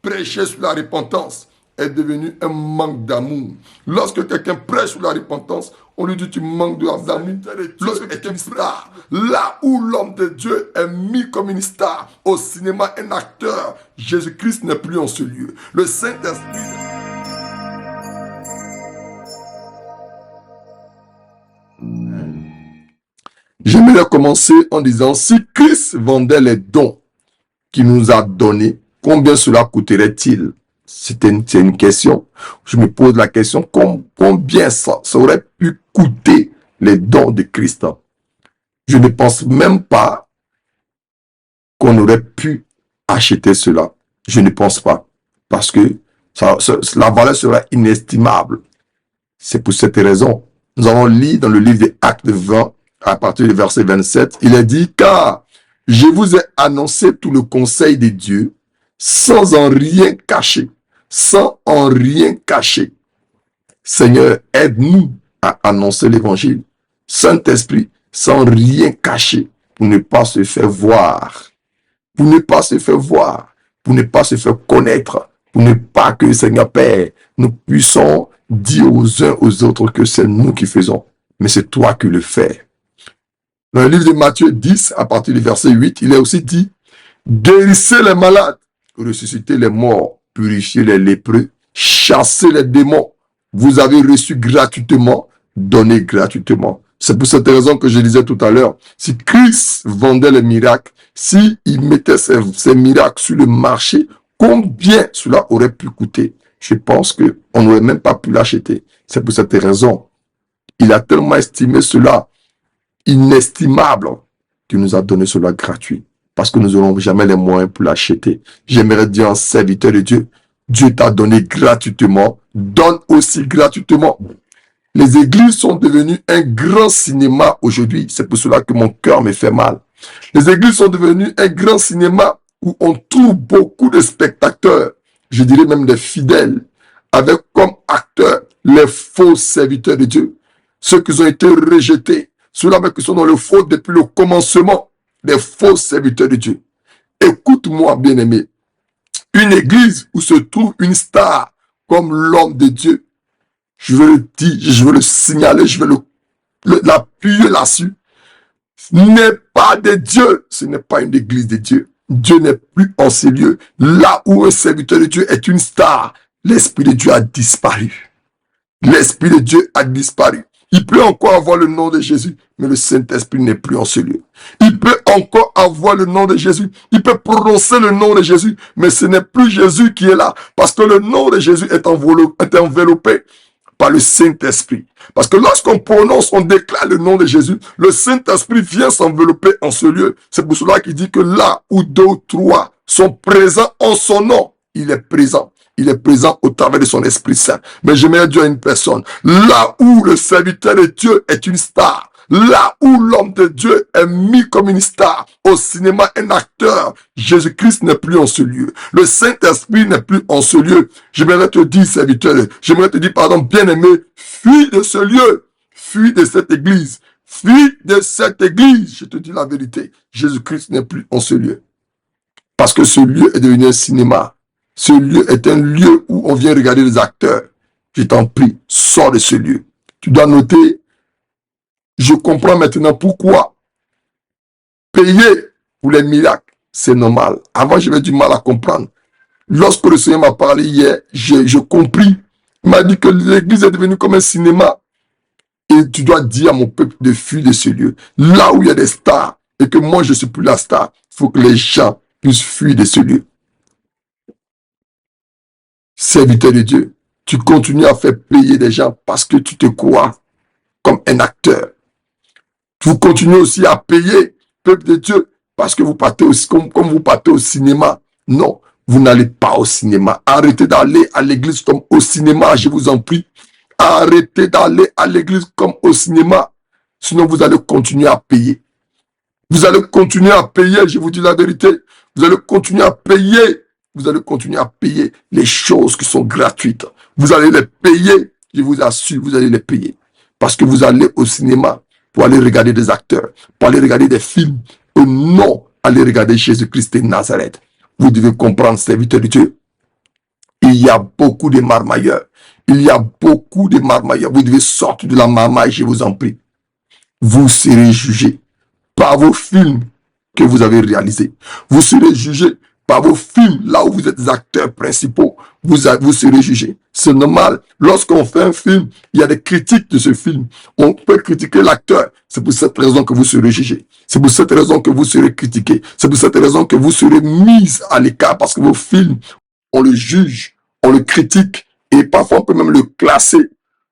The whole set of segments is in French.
prêcher sur la repentance est devenu un manque d'amour. Lorsque quelqu'un prêche sur la repentance, on lui dit tu manques d'amour. Lorsque quelqu'un star, là où l'homme de Dieu est mis comme une star, au cinéma, un acteur, Jésus-Christ n'est plus en ce lieu. Le Saint-Esprit... J'aimerais commencer en disant, si Christ vendait les dons qu'il nous a donnés, combien cela coûterait-il? C'est une question. Je me pose la question, combien ça aurait pu coûter les dons de Christ? Je ne pense même pas qu'on aurait pu acheter cela. Je ne pense pas. Parce que la valeur sera inestimable. C'est pour cette raison. Nous avons lu dans le livre des Actes 20, à partir du verset 27, il est dit, car je vous ai annoncé tout le conseil de Dieu, sans en rien cacher. Sans en rien cacher. Seigneur, aide-nous à annoncer l'évangile. Saint-Esprit, sans rien cacher, pour ne pas se faire voir. Pour ne pas se faire voir. Pour ne pas se faire connaître. Pour ne pas que, Seigneur Père, nous puissions dire aux uns aux autres que c'est nous qui faisons. Mais c'est toi qui le fais. Dans le livre de Matthieu 10, à partir du verset 8, il est aussi dit, guérissez les malades, ressuscitez les morts, purifiez les lépreux, chassez les démons. Vous avez reçu gratuitement, donnez gratuitement. C'est pour cette raison que je disais tout à l'heure, si Christ vendait les miracles, s'il mettait ces miracles sur le marché, combien cela aurait pu coûter? Je pense qu'on n'aurait même pas pu l'acheter. C'est pour cette raison. Il a tellement estimé cela inestimable qu'il nous a donné cela gratuit. Parce que nous n'aurons jamais les moyens pour l'acheter. J'aimerais dire en serviteur de Dieu, Dieu t'a donné gratuitement, donne aussi gratuitement. Les églises sont devenues un grand cinéma aujourd'hui. C'est pour cela que mon cœur me fait mal. Les églises sont devenues un grand cinéma où on trouve beaucoup de spectateurs, je dirais même des fidèles, avec comme acteurs les faux serviteurs de Dieu. Ceux qui ont été rejetés, ceux-là qui sont dans le faux depuis le commencement, des faux serviteurs de Dieu. Écoute-moi, bien-aimé. Une église où se trouve une star comme l'homme de Dieu, je veux le dire, je veux le signaler, je veux l'appuyer là-dessus, n'est pas de Dieu. Ce n'est pas une église de Dieu. Dieu n'est plus en ces lieux. Là où un serviteur de Dieu est une star, l'Esprit de Dieu a disparu. L'Esprit de Dieu a disparu. Il peut encore avoir le nom de Jésus, mais le Saint-Esprit n'est plus en ce lieu. Il peut encore avoir le nom de Jésus. Il peut prononcer le nom de Jésus, mais ce n'est plus Jésus qui est là, parce que le nom de Jésus est enveloppé par le Saint-Esprit. Parce que lorsqu'on prononce, on déclare le nom de Jésus, le Saint-Esprit vient s'envelopper en ce lieu. C'est pour cela qu'il dit que là où deux ou trois sont présents en son nom, il est présent. Il est présent au travers de son Esprit Saint. Mais j'aimerais dire à une personne, là où le serviteur de Dieu est une star, là où l'homme de Dieu est mis comme une star, au cinéma, un acteur, Jésus-Christ n'est plus en ce lieu. Le Saint-Esprit n'est plus en ce lieu. J'aimerais te dire, serviteur, j'aimerais te dire, pardon, bien-aimé, fuis de ce lieu, fuis de cette église, fuis de cette église. Je te dis la vérité, Jésus-Christ n'est plus en ce lieu. Parce que ce lieu est devenu un cinéma. Ce lieu est un lieu où on vient regarder les acteurs. Je t'en prie, sors de ce lieu. Tu dois noter, je comprends maintenant pourquoi payer pour les miracles, c'est normal. Avant, j'avais du mal à comprendre. Lorsque le Seigneur m'a parlé hier, j'ai compris. Il m'a dit que l'église est devenue comme un cinéma. Et tu dois dire à mon peuple de fuir de ce lieu. Là où il y a des stars, et que moi je ne suis plus la star, il faut que les gens puissent fuir de ce lieu. Serviteur de Dieu, tu continues à faire payer des gens parce que tu te crois comme un acteur. Vous continuez aussi à payer, peuple de Dieu, parce que vous partez aussi comme vous partez au cinéma. Non, vous n'allez pas au cinéma. Arrêtez d'aller à l'église comme au cinéma, je vous en prie. Arrêtez d'aller à l'église comme au cinéma. Sinon, vous allez continuer à payer. Vous allez continuer à payer, je vous dis la vérité. Vous allez continuer à payer. Vous allez continuer à payer les choses qui sont gratuites. Vous allez les payer, je vous assure, vous allez les payer. Parce que vous allez au cinéma pour aller regarder des acteurs, pour aller regarder des films, et non aller regarder Jésus-Christ de Nazareth. Vous devez comprendre, serviteur de Dieu, Il y a beaucoup de marmailleurs. Il y a beaucoup de marmailleurs. Vous devez sortir de la marmaille, je vous en prie. Vous serez jugés par vos films que vous avez réalisés. Vous serez jugés par vos films, là où vous êtes acteurs principaux. Vous serez jugés. C'est normal. Lorsqu'on fait un film, il y a des critiques de ce film. On peut critiquer l'acteur. C'est pour cette raison que vous serez jugés. C'est pour cette raison que vous serez critiqués. C'est pour cette raison que vous serez mis à l'écart parce que vos films, on le juge, on le critique et parfois on peut même le classer.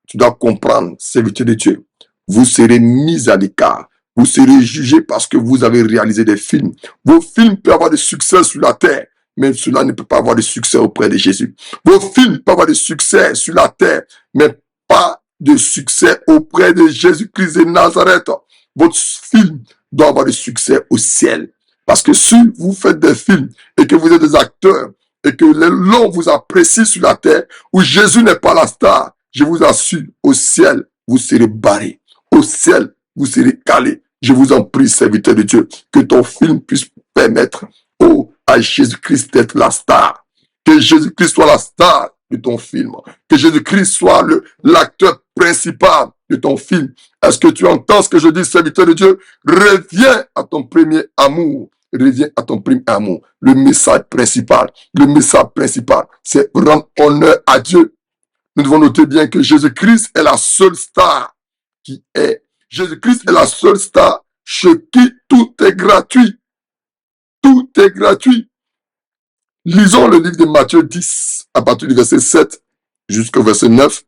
Tu dois comprendre, serviteur de Dieu. Vous serez mis à l'écart. Vous serez jugé parce que vous avez réalisé des films. Vos films peuvent avoir de succès sur la terre, mais cela ne peut pas avoir de succès auprès de Jésus. Vos films peuvent avoir de succès sur la terre, mais pas de succès auprès de Jésus-Christ de Nazareth. Votre film doit avoir de succès au ciel. Parce que si vous faites des films et que vous êtes des acteurs et que l'on vous apprécie sur la terre, où Jésus n'est pas la star, je vous assure, au ciel, vous serez barrés. Au ciel, vous serez calés. Je vous en prie, serviteur de Dieu, que ton film puisse permettre à Jésus-Christ d'être la star. Que Jésus-Christ soit la star de ton film. Que Jésus-Christ soit l'acteur principal de ton film. Est-ce que tu entends ce que je dis, serviteur de Dieu? Reviens à ton premier amour. Reviens à ton premier amour. Le message principal, c'est rendre honneur à Dieu. Nous devons noter bien que Jésus-Christ est la seule star qui est. Jésus-Christ est la seule star chez qui tout est gratuit. Tout est gratuit. Lisons le livre de Matthieu 10, à partir du verset 7 jusqu'au verset 9.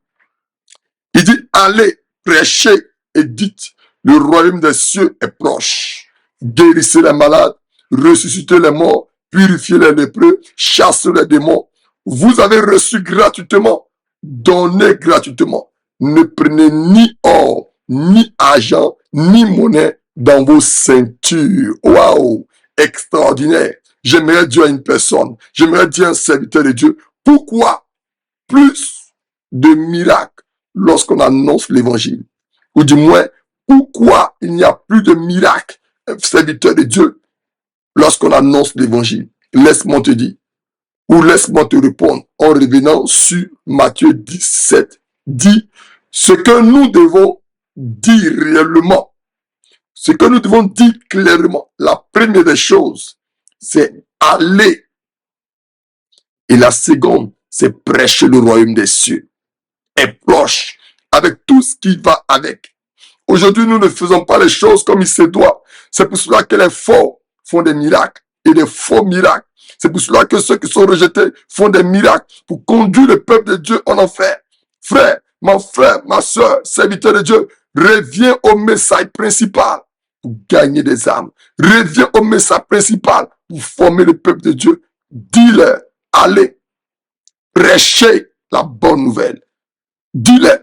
Il dit, allez, prêchez et dites, le royaume des cieux est proche. Guérissez les malades, ressuscitez les morts, purifiez les lépreux, chassez les démons. Vous avez reçu gratuitement, donnez gratuitement. Ne prenez ni or, ni argent, ni monnaie dans vos ceintures. Waouh! Extraordinaire. J'aimerais dire à une personne, j'aimerais dire à un serviteur de Dieu, pourquoi plus de miracles lorsqu'on annonce l'évangile? Ou du moins, pourquoi il n'y a plus de miracles, serviteur de Dieu, lorsqu'on annonce l'évangile? Laisse-moi te dire, ou laisse-moi te répondre en revenant sur Matthieu 17. Dit, ce que nous devons dire réellement, ce que nous devons dire clairement, la première des choses, c'est aller. Et la seconde, c'est prêcher le royaume des cieux. Est proche, avec tout ce qui va avec. Aujourd'hui, nous ne faisons pas les choses comme il se doit. C'est pour cela que les faux font des miracles et des faux miracles. C'est pour cela que ceux qui sont rejetés font des miracles pour conduire le peuple de Dieu en enfer. Frère, ma soeur, serviteur de Dieu, reviens au message principal pour gagner des âmes. Reviens au message principal pour former le peuple de Dieu. Dis-leur, allez, prêchez la bonne nouvelle. Dis-leur,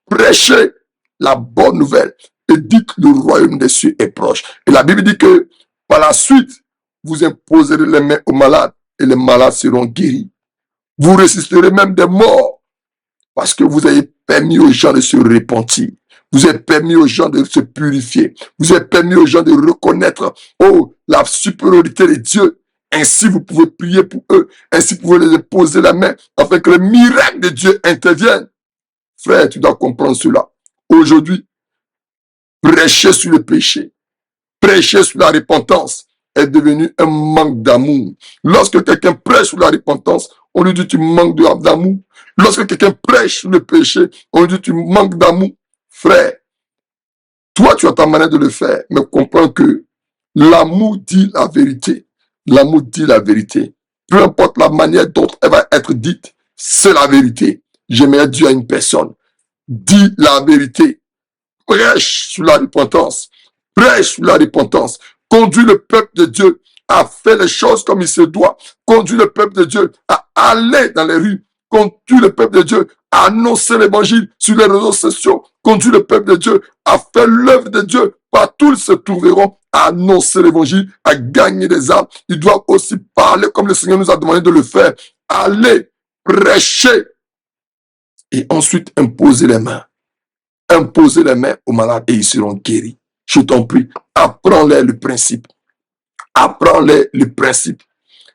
prêchez la bonne nouvelle. Et dites que le royaume des cieux est proche. Et la Bible dit que par la suite, vous imposerez les mains aux malades et les malades seront guéris. Vous ressusciterez même des morts parce que vous avez permis aux gens de se repentir. Vous avez permis aux gens de se purifier. Vous avez permis aux gens de reconnaître, la supériorité de Dieu. Ainsi, vous pouvez prier pour eux. Ainsi, vous pouvez les poser la main afin que le miracle de Dieu intervienne. Frère, tu dois comprendre cela. Aujourd'hui, prêcher sur le péché, prêcher sur la repentance est devenu un manque d'amour. Lorsque quelqu'un prêche sur la repentance, on lui dit tu manques d'amour. Lorsque quelqu'un prêche sur le péché, on lui dit tu manques d'amour. Frère, toi tu as ta manière de le faire, mais comprends que l'amour dit la vérité. L'amour dit la vérité. Peu importe la manière dont elle va être dite, c'est la vérité. J'aimerais dire à une personne, dis la vérité. Prêche sur la repentance. Prêche sur la repentance. Conduis le peuple de Dieu à faire les choses comme il se doit. Conduis le peuple de Dieu à aller dans les rues. Conduis le peuple de Dieu à annoncer l'évangile sur les réseaux sociaux. Conduis le peuple de Dieu à faire l'œuvre de Dieu. Partout ils se trouveront à annoncer l'évangile, à gagner des âmes. Ils doivent aussi parler comme le Seigneur nous a demandé de le faire. Aller prêcher et ensuite imposer les mains. Imposer les mains aux malades et ils seront guéris. Je t'en prie, apprends-les le principe. Apprends-les le principe.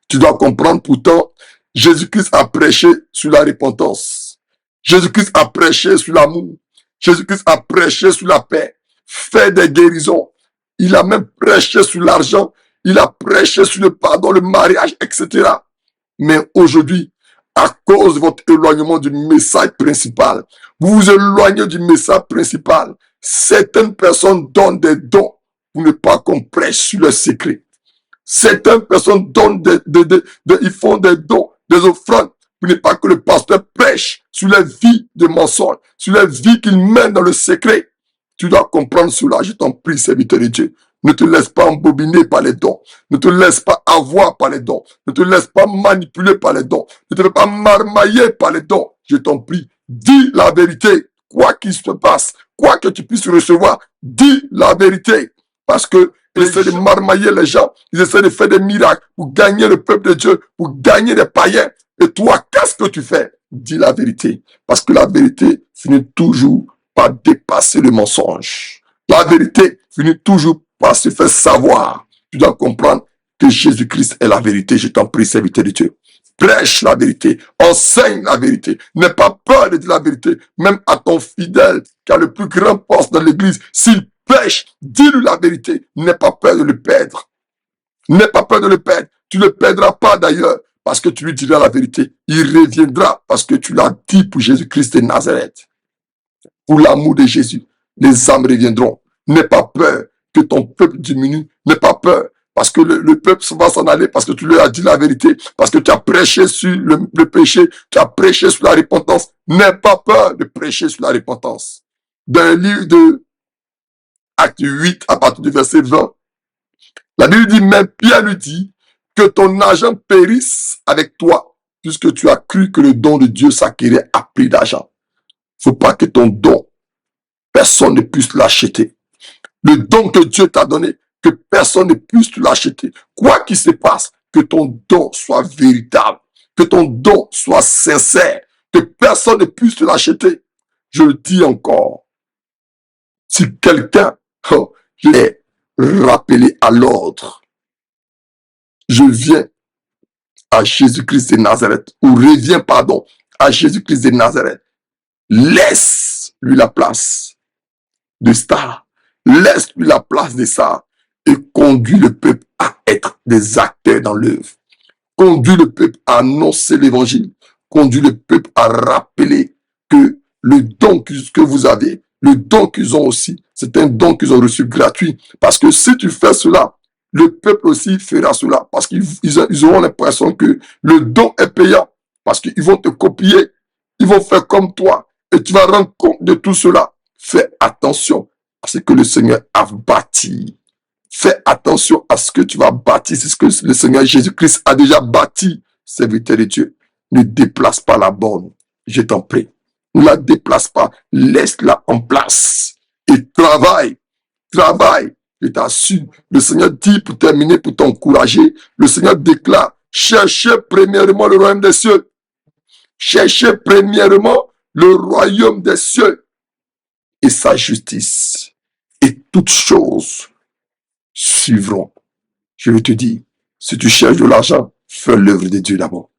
Tu dois comprendre pourtant, Jésus-Christ a prêché sur la repentance. Jésus-Christ a prêché sur l'amour. Jésus-Christ a prêché sur la paix, fait des guérisons. Il a même prêché sur l'argent. Il a prêché sur le pardon, le mariage, etc. Mais aujourd'hui, à cause de votre éloignement du message principal, vous vous éloignez du message principal. Certaines personnes donnent des dons pour ne pas qu'on prêche sur le secret. Certaines personnes donnent ils font des dons, des offrandes, pour ne pas que le pasteur prêche sur les vies de mensonges, sur les vies qu'il mène dans le secret. Tu dois comprendre cela, je t'en prie, serviteur de Dieu. Ne te laisse pas embobiner par les dons. Ne te laisse pas avoir par les dons. Ne te laisse pas manipuler par les dons. Ne te laisse pas marmailler par les dons. Je t'en prie, dis la vérité. Quoi qu'il se passe, quoi que tu puisses recevoir, dis la vérité. Parce que ils essaient de marmailler les gens. Ils essaient de faire des miracles pour gagner le peuple de Dieu, pour gagner des païens. Et toi, qu'est-ce que tu fais? Dis la vérité. Parce que la vérité finit toujours par dépasser le mensonge. La vérité finit toujours par se faire savoir. Tu dois comprendre que Jésus-Christ est la vérité. Je t'en prie, serviteur de Dieu. Prêche la vérité, enseigne la vérité. N'aie pas peur de dire la vérité, même à ton fidèle qui a le plus grand poste dans l'église. S'il pêche, dis-lui la vérité. N'aie pas peur de le perdre. N'aie pas peur de le perdre. Tu ne le perdras pas d'ailleurs parce que tu lui diras la vérité. Il reviendra parce que tu l'as dit pour Jésus-Christ de Nazareth. Pour l'amour de Jésus, les âmes reviendront. N'aie pas peur que ton peuple diminue. N'aie pas peur. Parce que le peuple va s'en aller, parce que tu lui as dit la vérité, parce que tu as prêché sur le péché, tu as prêché sur la repentance. N'aie pas peur de prêcher sur la repentance. Dans le livre de Acte 8, à partir du verset 20, la Bible dit, même Pierre lui dit, que ton argent périsse avec toi, puisque tu as cru que le don de Dieu s'acquérait à prix d'argent. Faut pas que ton don, personne ne puisse l'acheter. Le don que Dieu t'a donné, que personne ne puisse te l'acheter. Quoi qu'il se passe, que ton don soit véritable, que ton don soit sincère, que personne ne puisse te l'acheter. Je le dis encore, si quelqu'un est rappelé à l'ordre, je viens à Jésus-Christ de Nazareth, ou reviens, pardon, à Jésus-Christ de Nazareth, laisse-lui la place de star, laisse-lui la place de ça, et conduis le peuple à être des acteurs dans l'œuvre. Conduis le peuple à annoncer l'évangile. Conduis le peuple à rappeler que le don que vous avez, le don qu'ils ont aussi, c'est un don qu'ils ont reçu gratuit. Parce que si tu fais cela, le peuple aussi fera cela. Parce qu'ils auront l'impression que le don est payant. Parce qu'ils vont te copier. Ils vont faire comme toi. Et tu vas rendre compte de tout cela. Fais attention à ce que le Seigneur a bâti. Fais attention à ce que tu vas bâtir. C'est ce que le Seigneur Jésus-Christ a déjà bâti. Serviteur de Dieu, ne déplace pas la borne. Je t'en prie. Ne la déplace pas. Laisse-la en place. Et travaille. Travaille. Je t'assure. Le Seigneur dit, pour terminer, pour t'encourager, le Seigneur déclare, cherchez premièrement le royaume des cieux. Cherchez premièrement le royaume des cieux et sa justice. Et toutes choses suivront. Je vais te dire, si tu cherches de l'argent, fais l'œuvre de Dieu d'abord.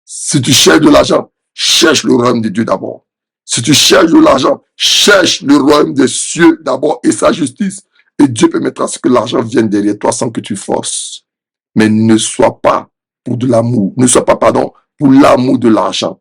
Si tu cherches de l'argent, cherche le royaume de Dieu d'abord. Si tu cherches de l'argent, cherche le royaume des cieux d'abord et sa justice. Et Dieu permettra ce que l'argent vienne derrière toi sans que tu forces. Mais ne sois pas pour de l'amour. Ne sois pas, pardon, pour l'amour de l'argent.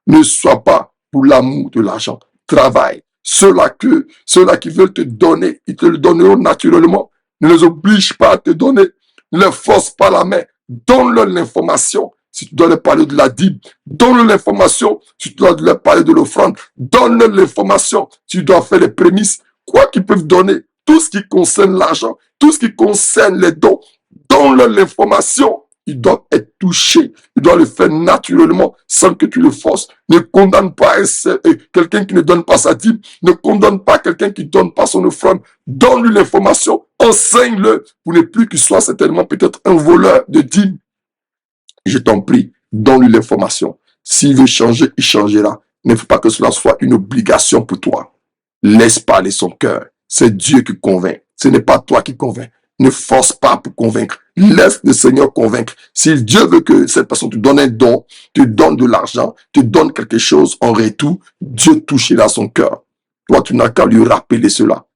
Ne sois pas pour l'amour de l'argent. Travaille. Ceux-là qui veulent te donner, ils te le donneront naturellement. Ne les oblige pas à te donner. Ne les force pas la main. Donne-leur l'information. Si tu dois leur parler de la dîme, donne-leur l'information. Si tu dois leur parler de l'offrande, donne-leur l'information. Si tu dois faire les prémices, quoi qu'ils peuvent donner, tout ce qui concerne l'argent, tout ce qui concerne les dons, donne-leur l'information. Ils doivent être touchés. Ils doivent le faire naturellement sans que tu le forces. Ne condamne pas quelqu'un qui ne donne pas sa dîme. Ne condamne pas quelqu'un qui ne donne pas son offrande. Donne-lui l'information. Enseigne-le pour ne plus qu'il soit certainement peut-être un voleur de dîme. Je t'en prie, donne-lui l'information. S'il veut changer, il changera. Il ne faut pas que cela soit une obligation pour toi. Laisse parler son cœur. C'est Dieu qui convainc. Ce n'est pas toi qui convainc. Ne force pas pour convaincre. Laisse le Seigneur convaincre. Si Dieu veut que cette personne te donne un don, te donne de l'argent, te donne quelque chose en retour, Dieu touchera son cœur. Toi, tu n'as qu'à lui rappeler cela.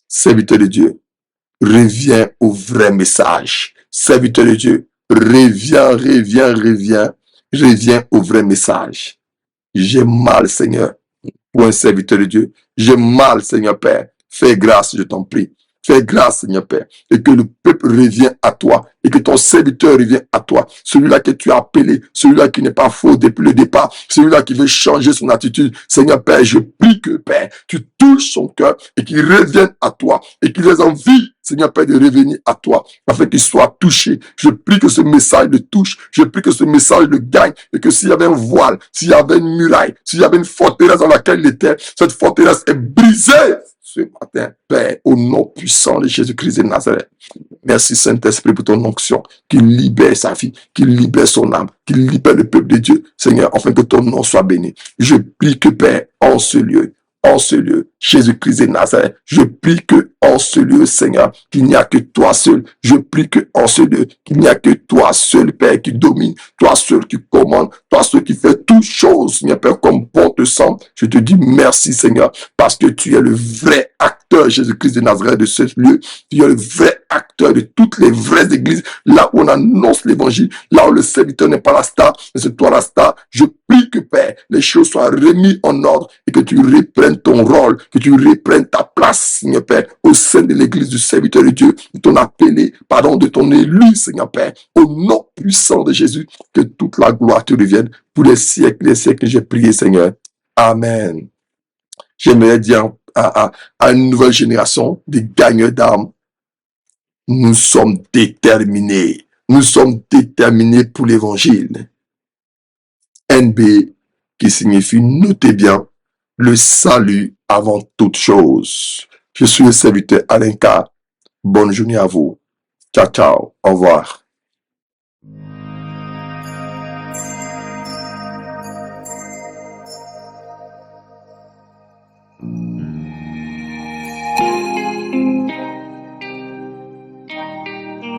Serviteur de Dieu, reviens au vrai message. Serviteur de Dieu, reviens au vrai message. J'ai mal, Seigneur, pour un serviteur de Dieu. J'ai mal, Seigneur Père. Fais grâce, je t'en prie. Fais grâce, Seigneur Père, et que le peuple revienne à toi, et que ton serviteur revienne à toi, celui-là que tu as appelé, celui-là qui n'est pas faux depuis le départ, celui-là qui veut changer son attitude. Seigneur Père, je prie que, Père, tu touches son cœur, et qu'il revienne à toi, et qu'il ait envie, Seigneur Père, de revenir à toi, afin qu'il soit touché. Je prie que ce message le touche, je prie que ce message le gagne, et que s'il y avait un voile, s'il y avait une muraille, s'il y avait une forteresse dans laquelle il était, cette forteresse est brisée ce matin, Père, au nom puissant de Jésus-Christ de Nazareth. Merci Saint-Esprit pour ton onction, qui libère sa vie, qui libère son âme, qui libère le peuple de Dieu, Seigneur, afin que ton nom soit béni. Je prie que, Père, en ce lieu, Jésus-Christ de Nazareth, je prie que en ce lieu, Seigneur, qu'il n'y a que toi seul. Je prie que en ce lieu, qu'il n'y a que toi seul, Père, qui domine, toi seul qui commande, toi seul qui fait toutes choses, Seigneur Père, comme bon te semble. Je te dis merci, Seigneur, parce que tu es le vrai acteur, Jésus-Christ de Nazareth, de ce lieu. Tu es le vrai acteur de toutes les vraies églises, là où on annonce l'évangile, là où le serviteur n'est pas la star, mais c'est toi la star. Je prie que, Père, les choses soient remises en ordre et que tu reprennes ton rôle, que tu reprennes ta place, Seigneur Père, au sein de l'église du serviteur de Dieu, de ton appelé, de ton élu, Seigneur Père, au nom puissant de Jésus, que toute la gloire te revienne pour les siècles, j'ai prié, Seigneur. Amen. J'aimerais dire à une nouvelle génération de gagneurs d'âmes, nous sommes déterminés. Nous sommes déterminés pour l'évangile. NB, qui signifie, notez bien, le salut avant toute chose. Je suis le serviteur Alain K. Bonne journée à vous. Ciao, ciao. Au revoir.